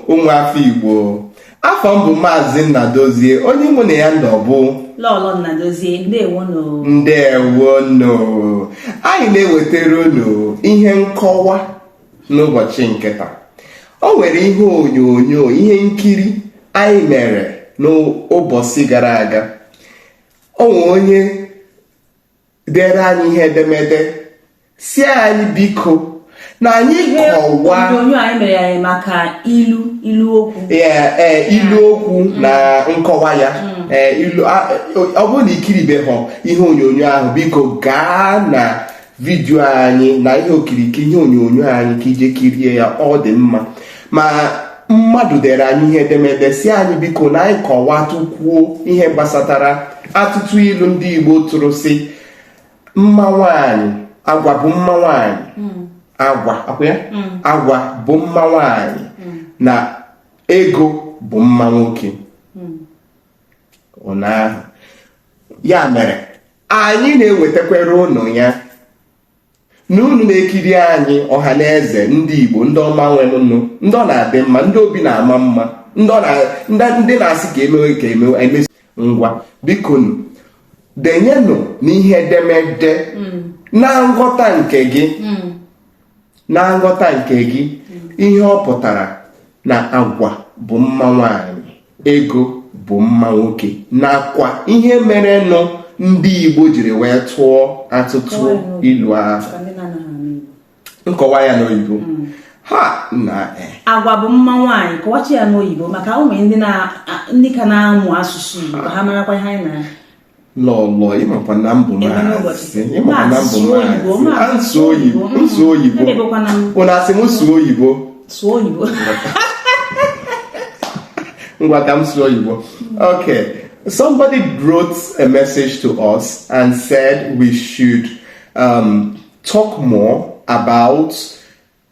Ụmụafọ Igbo, afọ m bụ Maazị Nnadozie, onye mụ na ya ndọ bụ Lọlọ Nnadozie. Ndewono. Ndewono. Anyị na-ewetara unu ihe nkọwa n'ụbọchị nke taa. O nwere ihe onyonyo, ihe nkiri anyị mere n'ụbọchị gara aga. O nwere onye dere anyị ihe edemede si anyị biko na anyị kọwaa onyonyo anyị mere ya maka ilu okwu. Ilu okwu na nkọwa ya. Ọ bụrụ na ikiribeghị ihe onyonyo ahụ, biko gaa na vidio anyị na ihe okirikiri ihe onyonyo anyị ka ije kirie ya, ọ dị mma. Ma mmadụ dere anyị ihe edemede si anyị biko na anyị kọwatụkwuo ihe gbasatara atụtụ ilu ndị Igbo tụrụ sị mma nwaanyị, agwa bụ mma nwaanyị. Agwa bụ mma nwaanyị na ego bụ mma nwoke. Ụnyaahụ ya mere anyị na-ewetakwara ụnụ ya na unu na-ekiri anyị ọha na eze ndị Igbo, ndị ọma nwere nnu, ndị ọ na-adị mma, ndị obi na-ama mma, ndị na-asị ka emewe ngwa biko denyenụ n'ihe edemede na nghọta nke gị. Na nghọta nke gị ihe ọ pụtara na agwa bụ mma nwaanyị, ego bụ mma nwoke, nakwa ihe mere nụ ndị Igbo jiri wee tụọ atụtụ ilu ahụ. Nkọwa ya n'oyibo agwa bụ mma nwaanyị, kọwachi ya n'oyibo maka ụmụ ndị ka na-amụ asụsụ Igbo ha marakwa ihe anyị na lọlọ ịmakwa na mbụ maasị nsụ oyibo ụna asị m sụọ oyibo ngwa ka m sụọ oyibo. Okay, somebody wrote a message to us and said we should talk more about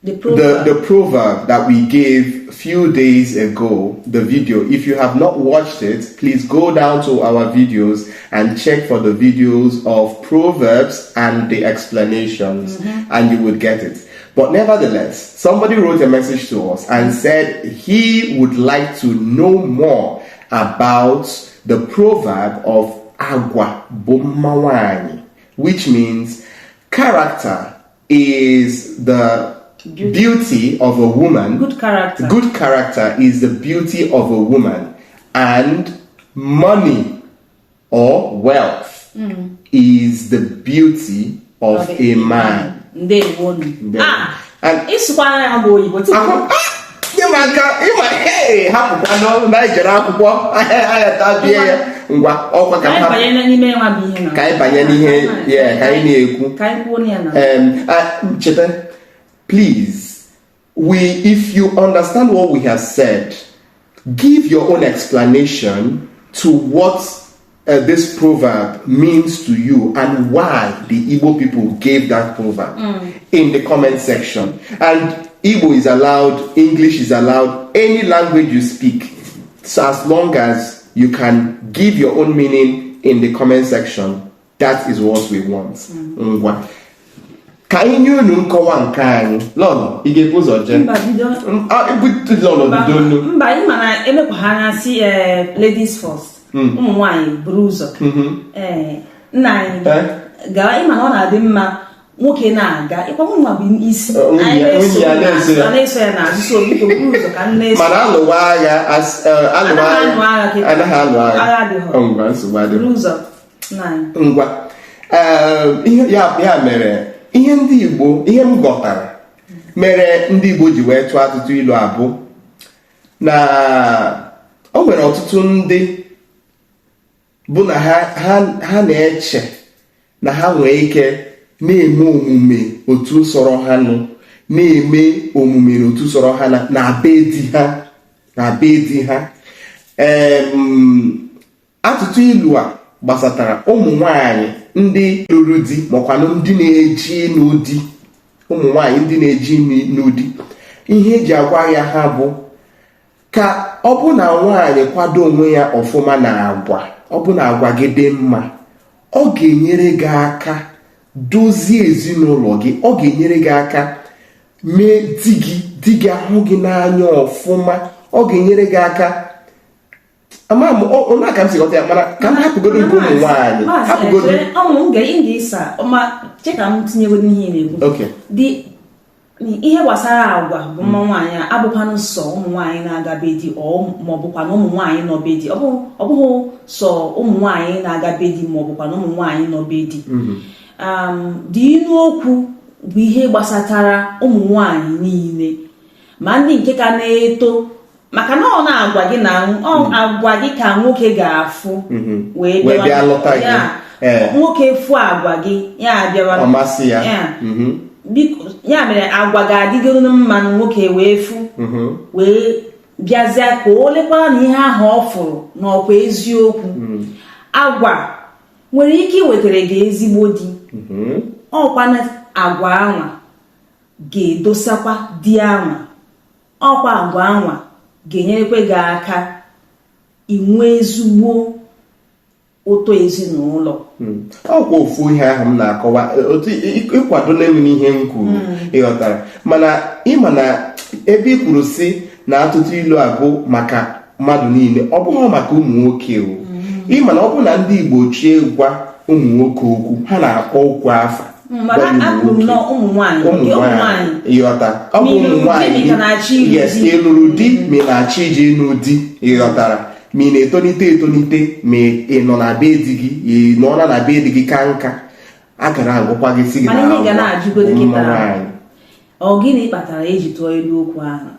the proverb that we gave a few days ago, the video. If you have not watched it, please go down to our videos and check for the videos of proverbs and the explanations, and you would get it. But nevertheless, somebody wrote a message to us and said he would like to know more about the proverb of agwa bomawani, which means character is the beauty of a woman. Good character. Good character is the beauty of a woman, and money or wealth is the beauty of a man. And it's hey, ngwa ọkwa ka ha ka anyị banye n'ihe ka anyị na-ekwu. Cheta, please, if you understand what we have said, give your own explanation to what this proverb means to you and why the Igbo people gave that proverb in the comment section. And Igbo is allowed, English is allowed, any language you speak, so as long as you can give your own meaning in the comment section, that is what we want. Ka anyị nye unu nkọwa nke anyị. Lọlọ, ị ga-ebu ụzọ je? Mba, bido. Lọlọ, bido unu. Mba, ị ma na emekwa ha anya si ladies first. Ụmụ nwaanyị buru ụzọ. Nna anyị gawa, ị ma na ọ na-adị mma nwoke na-aga, ịkwa mụ nwa bụ isi. Anyị na-eso ya n'azụ, so biko buru ụzọ ka nne eso. Mana alụwa agha, anaghị alụ agha. Agha adịghị. Ngwa, nsogbu adịghị. Buru ụzọ, nna anyị. Ngwa, ya mere ihe ndị Igbo, ihe m ghọtara mere ndị Igbo ji wee tụọ atụtụ ilu abụ na o nwere ọtụtụ ndị bụ na ha na-eche na ha nwee ike na-eme omume otu sọrọ ha nụ, na-eme omume n'otu sọrọ ha na be di ha. Atụtụ ilu a gbasatara ụmụ nwanyị ndị lụrụ di makwanụ ndị na-eji n'ụdị, ụmụ nwanyị ndị na-eji n'ụdị. Ihe eji agwa ya ha bụ ka ọ bụ na nwaanyị kwado onwe ya ọfụma na agwa, ọ bụ na agwa gị dị mma, ọ ga-enyere gị aka dozie ezinụlọ gị, ọ ga-enyere gị aka mee di gị ahụ gị n'anya ọfụma, ọ ga-enyere gị aka ama m onye aka m si ghọta ya, mana ka m hapụgodo nke ụmụ nwaanyị hapụgodo cheka m tinyego n'ihe na-ekwu ihe gbasara agwa bụ mma nwaanyị abụkwanụ sọ ụmụ nwaanyị na-agabe di ma ọ bụkwa na ụmụ nwaanyị nọ be di, ọ bụghị sọ ụmụ nwaanyị na-agabe di ma ọ bụkwa na ụmụ nwaanyị nọ be di. Dị inu okwu bụ ihe gbasatara ụmụ nwaanyị niile ma ndị nke ka na-eto, maka na ọ na-agwa gị na agwa gị ka nwoke ga-afụ wee bịa lụta gị. Nwoke fụ agwa gị ya bịawa ọmasị ya. Biko ya mere agwa ga-adịgoro mma na nwoke wee fụ wee bịazie ka o lekwara na ihe ahụ ọ fụrụ na ọkwa eziokwu. Agwa nwere ike iwetara gị ezigbo di, ọkwa na agwa anwa ga-edosakwa di anwa, ọkwa agwa anwa ga-enyerekwe gị aka inwe ezigbo ụtọ ezinụlọ. Ọkwa ofu ihe ahụ m na-akọwa otu ịkwado na-enwe ihe m kwuru, ịghọtara. Mana ịma na ebe ị kwuru si na atụtụ ilu abụ maka mmadụ niile, ọ bụghị maka ụmụ nwoke o. Ịma na ọ bụ na ndị Igbo chie gwa ụmụ nwoke okwu, ha na-akpọ okwu afa ụmụ nwaanyị ịghọta. Ọ bụ ụmụ nwaanyị yes, ịlụrụ di ma ị na-achọ ije n'ụdị, ịghọtara. Ma ị na-etonite ma ị nọ na be di gị, ị nọ na be di gị ka nka, a gara agwụkwa gị si gị ọ gịnị kpatara eji tụọ ilu okwu ahụ.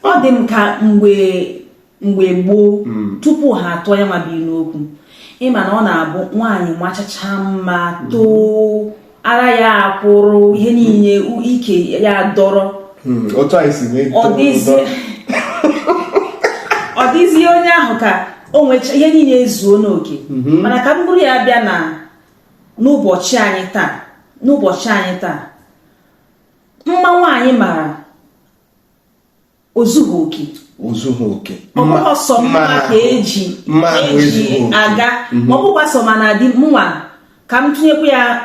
Ọ dị m ka mgbe gboo tupu ha atụọ ya nwa bụ ilu okwu, ịma na ọ na-abụ nwaanyị machacha mma too, ara ya akwụrụ, ihe niile ike ya dọrọ, ọ dịzie onye ahụ ka o nwecha ihe niile ezuo n'oke. Mana ka m bụrụ ya bịa na n'ụbọchị anyị taa, mma nwaanyị mara ozughị oke, ọ bụghị ọsọ mma ka eji aga, ma ọ bụkwa sọ mana di mụnwa ka m tụnyekwa ya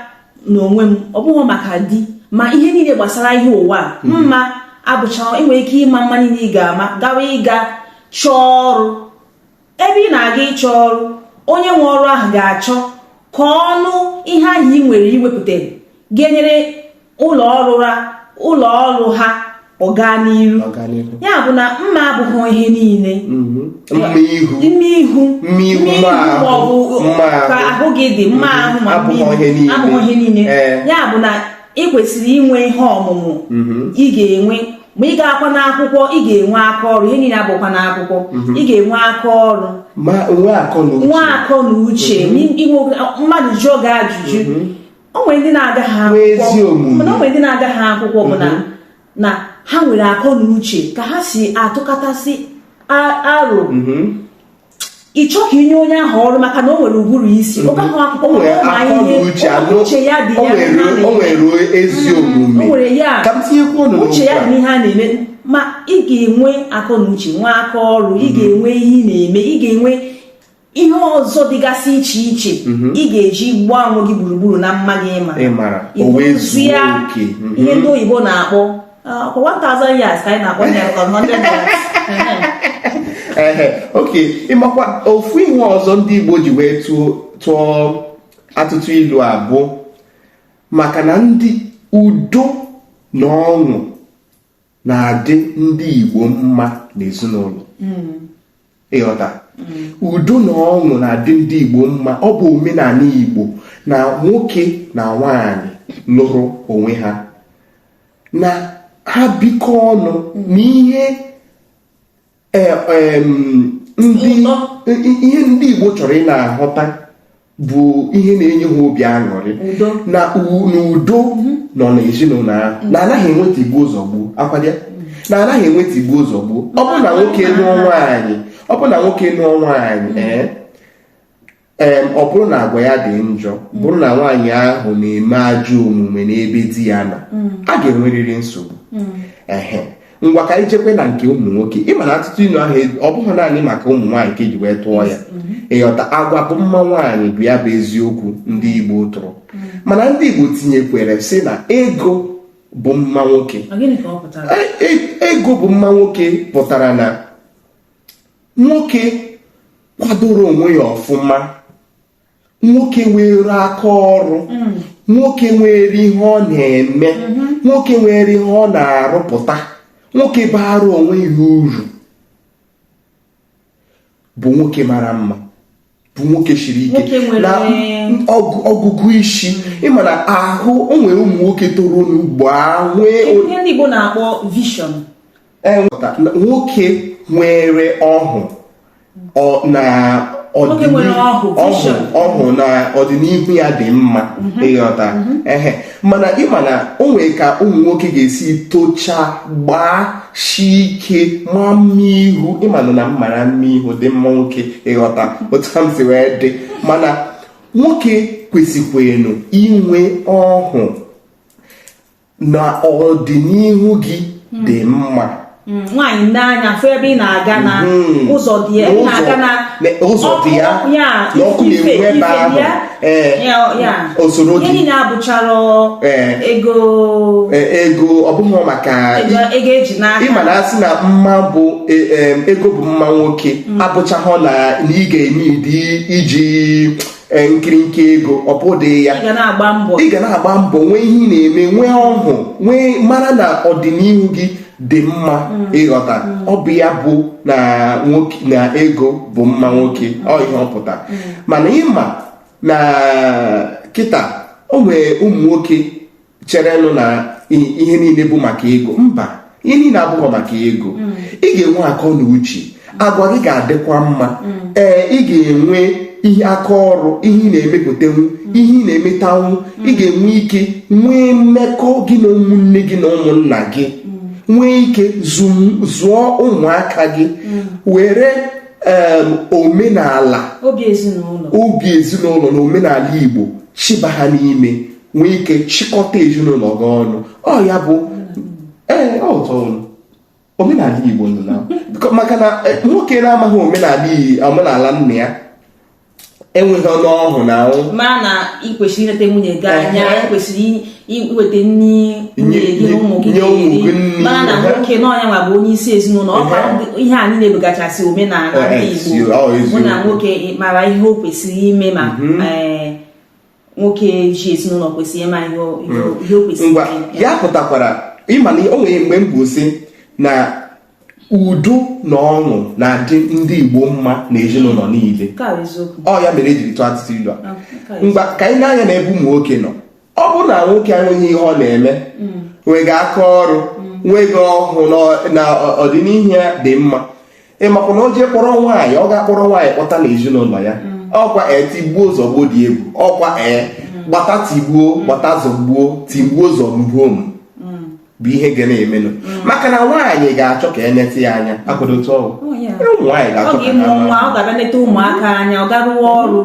n'onwe m, ọ bụghị maka di, ma ihe niile gbasara ihe ụwa mma abụcha. Enwere ike ịma mma niile ị ga-ama gawa ịga chọọ ọrụ. Ebe ị na-aga ịchọ ọrụ, onye nwe ọrụ ahụ ga-achọ ka ọnụ ihe ahụ ị nwere iwepụta ga-enyere ụlọ ọrụ ha ọga n'iru. Ya bụ na mma abụghị ihe niile, ime ihu maọbụ ka ahụ gị dị mma ahụ ma abụghị ihe niile. Ya bụ na ị kwesịrị inwe ihe ọmụmụ ị ga-enwe. Ma ị ga-akwa n'akwụkwọ, ị ga-enwe aka ọrụ. Ihe niile abụkwa n'akwụkwọ, ị ga-enwe aka ọrụ, nwe akọ na uche. Mmadụ jụọ gị ajụjụ, o nwere ndị na-agaghị akwụkwọ, mana o nwere ndị na-agaghị akwụkwọ bụ na ha nwere akọ na uche ka ha si atụkọtasị aro. Ị chọọ ka inye onye ahụ ọrụ maka na o nwere ụbụrụ isi, ọ gaghị akwụkwọ, uche ya dị ya, uche ya dị n'ihe a na-eme. Ma ị ga-enwe akọ na uche, nwe aka ọrụ, ị ga-enwe ihe ị na-eme, ị ga-enwe ihe ọzọ dịgasị iche iche ị ga-eji gbaa onwe gị gburugburu na mma gị ịmara ya ihe ndị oyibo na-akpọ 1000 years ka anyị na-akpọ ya 100 years. oke, ịmakwa ofu ihe ọzọ ndị Igbo ji wee tụọ atụtụ ilu abụ maka na ndị udo na ọṅụ na-adị ndị Igbo mma n'ezinụlọ. Ịghọta, udo na ọṅụ na-adị ndị Igbo mma. Ọ bụ omenala Igbo na nwoke na nwaanyị lụrụ onwe ha na ha bikọ ọnụ n'ihe ihe ndị Igbo chọrọ ị na-ahụta bụ ihe na-enye ha obi aṅụrị na udo nọ n'ezinụlọ ahụ, na anaghị enweta igbu ụzọ gbuo akwadịa, na anaghị enweta igbu ụzọ gbuo. Ọ bụ na nwoke nụọ nwaanyị ọ bụrụ na agwa ya dị njọ, bụrụ na nwaanyị ahụ na-eme ajọ omume n'ebe di ya nọ, a ga-enwerịrị nsogbu. Ngwa ka anyị jekwe na nke ụmụ nwoke. Ịma na atụtụ inu ahụ ọ bụghị naanị maka ụmụ nwaanyị ka eji wee tụọ ya. Ịghọta, agwa bụ mma nwaanyị bụ ya bụ eziokwu ndị Igbo tụrụ, mana ndị Igbo tinyekwere sị na ego bụ mma nwoke. Ego bụ mma nwoke pụtara na nwoke kwadoro onwe ya ọfụma, nwoke nwere aka ọrụ, nwoke nwere ihe ọ na-eme, nwoke nwere ihe ọ na-arụpụta, nwoke bara onwe ya uru, bụ nwoke mara mma, bụ nwoke siri ike na ọgụgụ isi. Ịma na ahụ o nwere ụmụ nwoke toro n'ugbo ihe ndị Igbo na-akpọ vision. Nwoke nwere ọhụ na ọhụ na ọdịnihu ya dị mma. Ịghọta, mana ịma na o nwere ka ụmụ nwoke ga-esi tocha gbaa shi ike ma mma ihu. Ịma na mmara mma ihu dị mma nwoke. Ịghọta otu m si wee dị, mana nwoke kwesịkwenu inwe ọhụ na ọdịnihu gị dị mma. Nwaanyị n'anya fụ ebe ị na-aga na ụzọ dị ya, na-aga na ụzọ dị ya na ọkụ na-enwe ebe ahụ, osoro dị ihe na-abụchara ego ọ bụghị maka ego eji n'aka. Ịma na asị na mma bụ ego bụ mma nwoke abụchaghọ na ị ga-eme ịdị iji nkirinkiri ego, ọ bụdị ya. Ị ga na-agba mbọ nwee ihe ị na-eme, nwee ọhụ, nwee mara na ọdịnihu gị dị mma. Ịghọta, ọ bụ ya bụ na nwoke na ego bụ mma nwoke, ọ ihe ọ pụta. Mana ịma na kịta o nwere ụmụ nwoke cherenụ na ihe niile bụ maka ego. Mba, ihe niile abụghị maka ego. Ị ga-enwe akọ na uche, agwa gị ga-adịkwa mma. Ị ga-enwe ihe aka ọrụ, ihe ị na-emepụtanwu, ihe ị na-emetanwu. Ị ga-enwe ike nwee mmekọ gị na ụmụnne gị na ụmụnna gị, nwee ike zụọ ụmụaka gị, were omenala obi ezinụlọ na omenala Igbo chiba ha n'ime, nwee ike chịkọta ezinụlọ gị ọnụ. Ọ ya bụ omenala Igbo maka na nwoke na-amaghị omenala nna ya enweghị ọnụ ọhụụ na ahụ. Ma na ị kwesịrị ileta nwunye gị anya, ị kwesịrị iweta nri nwunye gị na ụmụ gị, mana na nwoke n'ọnya nwa bụ onye isi ezinụlọ. Ọkwa ihe a niile bụgachasị omenala ndị Igbo. Mụ na nwoke mara ihe o kwesịrị ime, ma nwoke ji ezinụlọ kwesịrị ịma ihe o kwesịrị ime. Ya pụtakwara ịma na o nwere mgbe m bụ sị na udo na ọṅụ na-adị ndị Igbo mma na ezinụlọ niile. Ọ ya mere ejiri tụọ atụtụ ilu a. Mgba ka anyị na-anya n'ebe ụmụ nwoke nọ, ọ bụrụ na nwoke enweghị ihe ọ na-eme, nwega aka ọrụ, nwega ọhụụ na ọdịnihu ya dị mma, ịmakwa na o jee kpọrọ nwaanyị, ọ ga-akpọrọ nwaanyị kpọta na ezinụlọ ya. Ọkwa tigbuo zọgbuo dị egwu, ọkwa gbata tigbuo, gbata zọgbuo, tigbuo zọgbuo m bụ ihe ga na-emenụ. Maka na nwaanyị ga-achọ ka eneta ya anya. Akwadotu ọrụ nwaanyị ga-achọ ka ọ ga-abịa neta ụmụaka anya, ọ ga-arụwa ọrụ.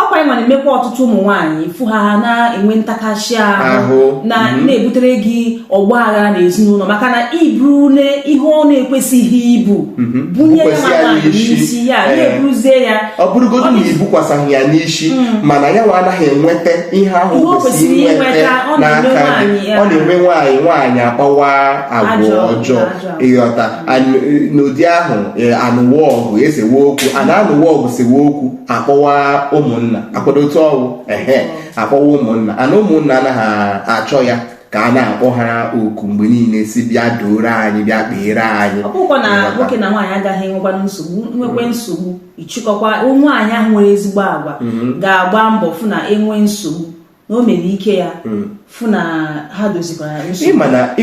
Ọkwa ịma na-emekwa ọtụtụ ụmụ nwaanyị fụ ha na-enwe ntakasị ahụ, na-ebutere gị ọgba aghara n'ezinụlọ, maka na iburu ihe ọ na-ekwesịghị ibu bunye ya maka n'isi ya, na-eburuzie ya. Ọ bụrụgodu na ibukwasịghị ya n'isi, mana ya nwa anaghị enweta ihe ahụ kwesịrị inweta n'aka. Ọ na-eme nwaanyị akpawa agwa ọjọọ. Ịghọta, n'ụdị ahụ anụwa ọgụ esewe okwu, anụwa ọgụ sewe okwu, akpọwa ụmụnna. Akwadotu ọwụ akpọwa ụmụnna, ana ụmụnna anaghị achọ ya ka a na-akpọ ha oku mgbe niile si bịa doro anyị, bịa kpeere anyị. Ọ bụkwa na nwoke na nwaanyị agaghị nwekwe nsogbu, ịchịkọkwa nwaanyị ahụ nwere ezigbo agwa ga-agba mbọ fụ na enwe nsogbu na o mere ike ya fụ na ha dozikwara ịma na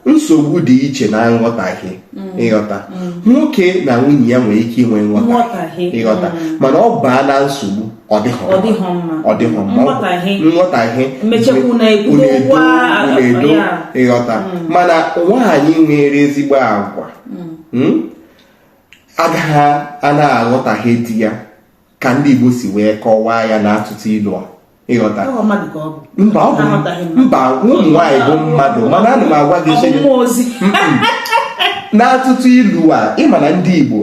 nsogbu dị iche na nghọtahie ịghọta. Nwoke na nwunye ya nwere ike inwe nghọtahie ịghọta, mana ọ baa na nsogbu ọ dịghọ mma nghọtahie unedo ịghọta. Mana nwaanyị nwere ezigbo agwa agaghị a na-aghọtahie di ya ka ndị Igbo si wee kọwaa ya n'atụtụ ilu a ịghọta. Mba ụmụ nwaanyị bụ mmadụ, mana ana m agwa gị n'atụtụ ilu a ịma na ndị Igbo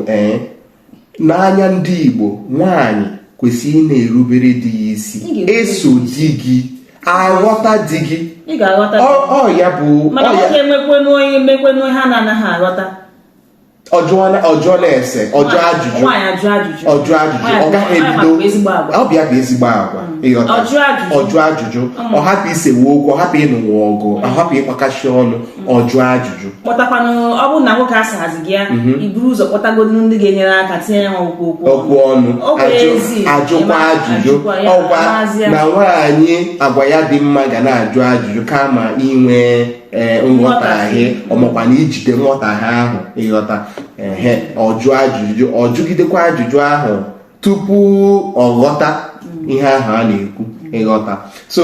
n'anya ndị Igbo nwaanyị kwesịrị ị na-erubere di ya isi, eso di gị, aghọta di gị. Ọ ya bụ emekwenụ ha na-anaghị aghọta. Ọjọọ na-ese ọjọọ ajụjụ ọ gaghị ebido ọbịa bụ ezigbo agwa ịghọta. Ọjụọ ajụjụ ọ hapụ isewe okwu, ọ hapụ ịnụwa ọgụ, ọ hapụ ịkpakashi ọnụ, ọjụọ ajụjụ. Kpọtakwanụ ọ bụrụ na nwoke asaghị gị ya iburu ụzọ kpọtagodu ndị ga-enyere aka tinye ya okwu ọnụ, ajụkwa ajụjụ. Ọgwa na nwaanyị agwa ya dị mma ga na-ajụ ajụjụ kama inwe nghọtahie ọmakwa na ijide nghọtahie ahụ ịghọta. Ọjụọ ajụjụ, ọjụgidekwa ajụjụ ahụ tupu ọ ghọta ihe ahụ a na-ekwu ịghọta. So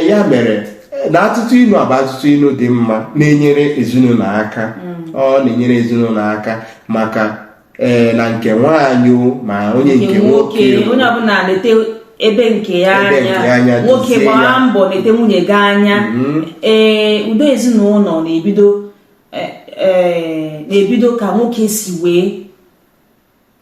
ya mere na atụtụ ilu abụ atụtụ ilu dị mma na-enyere ezinụlọ aka. Ọ na-enyere ezinụlọ aka maka na nke nwaanyị ma onye nke nwoke, onye ọbụla na-ete ebe nke ya anya, nwoke gbaa mbọ na-ete nwunye gị anya. Udo ezinụlọ na-ebido ka nwoke si wee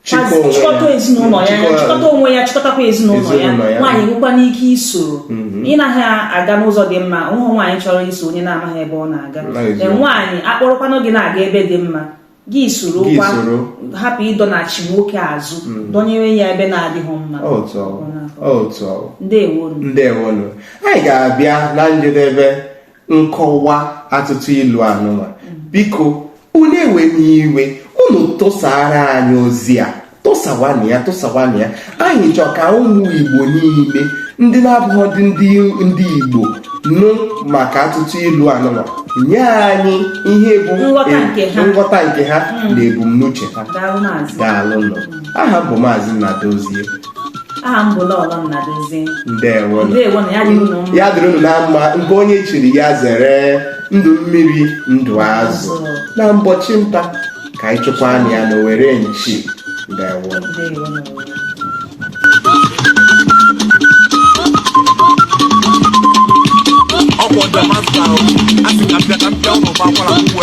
chịkọta ezinụlọ ya, chịkọta onwe ya, chịkọtakwa ezinụlọ ya. Nwaanyị nwekwa n'ike isoro. Ị naghị aga n'ụzọ dị mma, ụmụ nwaanyị chọrọ iso onye na-amaghị ebe ọ na-aga. Nwaanyị akpọrọkwanụ gị na-aga ebe dị mma, gị sorokwa, hapụ ịdọnachi nwoke azụ, dọnyere ya ebe na-adịghị mma. Ndewonu. Anyị ga-abịa na njedebe nkọwa atụtụ ilu anụma. Biko unu ewe n'iwe, unu tụsara anyị ozi a, tụsawanụ ya. Anyị chọọ ka ụmụ Igbo niile ndị na-abụghị ndị Igbo nụ maka atụtụ ilu anụma, nye anyị ihe bụ nghọta nke ha na ebumnuche ha. Daalụ nọ. Aha m bụ Maazị Nnadozie. Ndewo. Ya dịrị unu na mma nke onye chiri ya zere ndụ mmiri ndụ azụ na mbọchị nta ka anyị chụkwa anya ya na were nchi. Ndewo. Ọ bụ ọdọ masta ahụ, a sị ka mpịa ụmụ gbakwara mgbe